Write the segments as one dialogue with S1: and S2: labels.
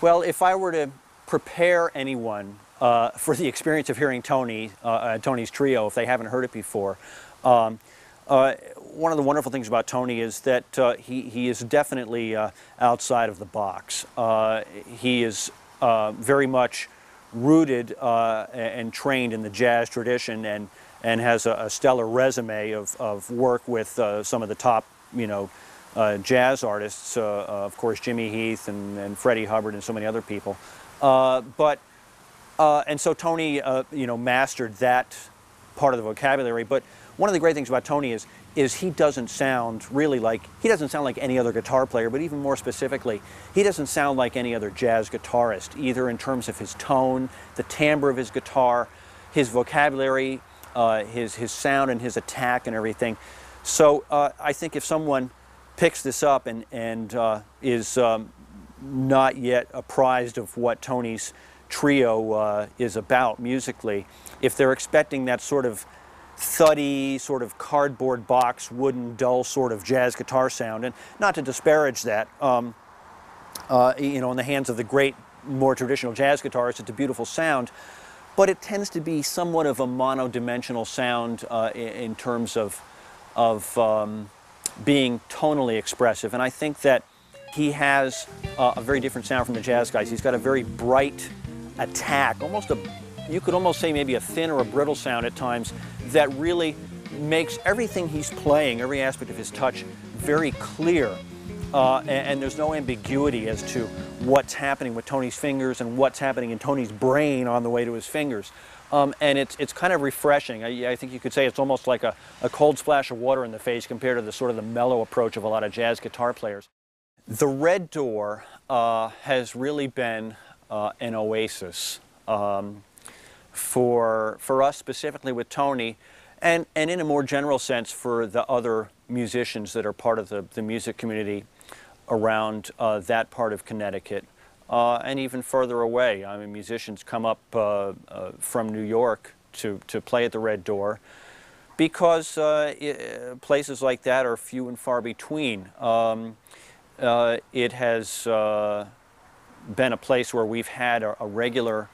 S1: Well, if I were to prepare anyone for the experience of hearing Tony's trio, if they haven't heard it before, one of the wonderful things about Tony is that he is definitely outside of the box. He is very much rooted and trained in the jazz tradition, and has a stellar resume of work with some of the top, jazz artists, of course Jimmy Heath and Freddie Hubbard and so many other people. And so Tony, mastered that part of the vocabulary. But one of the great things about Tony is he doesn't sound really like, he doesn't sound like any other guitar player, but even more specifically, he doesn't sound like any other jazz guitarist, either in terms of his tone, the timbre of his guitar, his vocabulary, his sound and his attack and everything. So I think if someone picks this up and is not yet apprised of what Tony's trio is about musically, if they're expecting that sort of thuddy, sort of cardboard box, wooden, dull sort of jazz guitar sound, and not to disparage that, in the hands of the great, more traditional jazz guitarists, it's a beautiful sound, but it tends to be somewhat of a monodimensional sound in terms of being tonally expressive. And I think that he has a very different sound from the jazz guys. He's got a very bright attack, you could almost say maybe a thin or a brittle sound at times, that really makes everything he's playing, every aspect of his touch, very clear. And there's no ambiguity as to what's happening with Tony's fingers and what's happening in Tony's brain on the way to his fingers. And it's kind of refreshing. I think you could say it's almost like a cold splash of water in the face compared to the sort of the mellow approach of a lot of jazz guitar players. The Red Door has really been an oasis for us specifically with Tony, and in a more general sense for the other musicians that are part of the music community around that part of Connecticut. And even further away. I mean, musicians come up from New York to play at the Red Door because places like that are few and far between. It has been a place where we've had a regular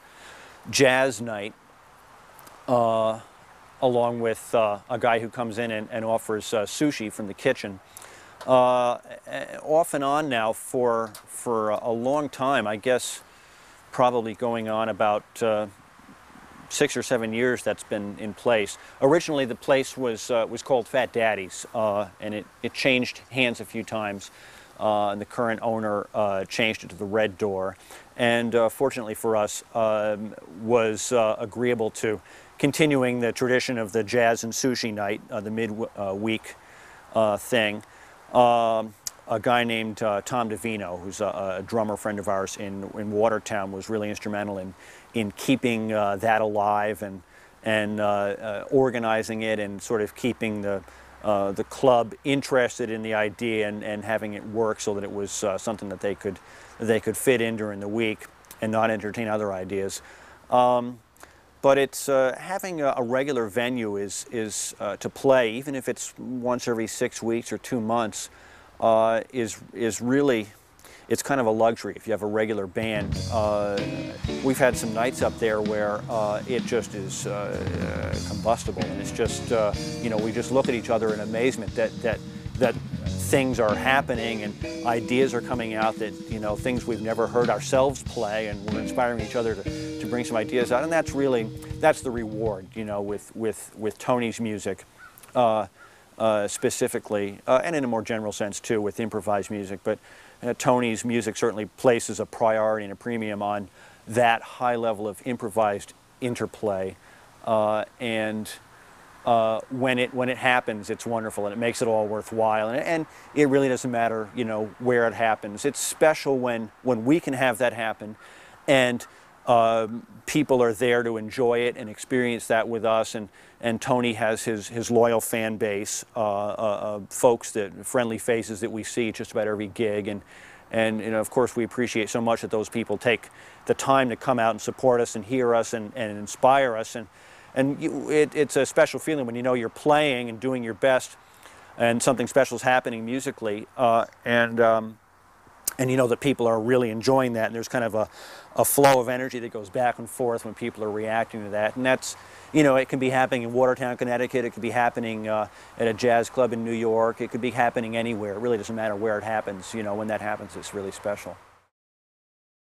S1: jazz night along with a guy who comes in and offers sushi from the kitchen. Off and on now for a long time, I guess probably going on about 6 or 7 years that's been in place. Originally the place was called Fat Daddy's, and it changed hands a few times, and the current owner changed it to the Red Door, and fortunately for us was agreeable to continuing the tradition of the jazz and sushi night, the mid-week thing. A guy named Tom DeVino, who's a drummer friend of ours in Watertown, was really instrumental in keeping that alive and organizing it and sort of keeping the club interested in the idea and having it work so that it was something that they could fit in during the week and not entertain other ideas. But it's having a regular venue is to play, even if it's once every 6 weeks or 2 months, is really, it's kind of a luxury if you have a regular band. We've had some nights up there where it just is combustible, and it's just, we just look at each other in amazement that things are happening and ideas are coming out that, things we've never heard ourselves play, and we're inspiring each other to bring some ideas out, and that's the reward, with Tony's music specifically, and in a more general sense too with improvised music. But Tony's music certainly places a priority and a premium on that high level of improvised interplay, and when it happens, it's wonderful and it makes it all worthwhile, and it really doesn't matter where it happens. It's special when we can have that happen, and people are there to enjoy it and experience that with us, and Tony has his loyal fan base, folks, friendly faces that we see just about every gig, and of course we appreciate so much that those people take the time to come out and support us and hear us and inspire us, and it's a special feeling when you're playing and doing your best and something special is happening musically, and and you know that people are really enjoying that, and there's kind of a flow of energy that goes back and forth when people are reacting to that. And that's, you know, it can be happening in Watertown, Connecticut, it could be happening at a jazz club in New York, it could be happening anywhere. It really doesn't matter where it happens. You know, when that happens, it's really special.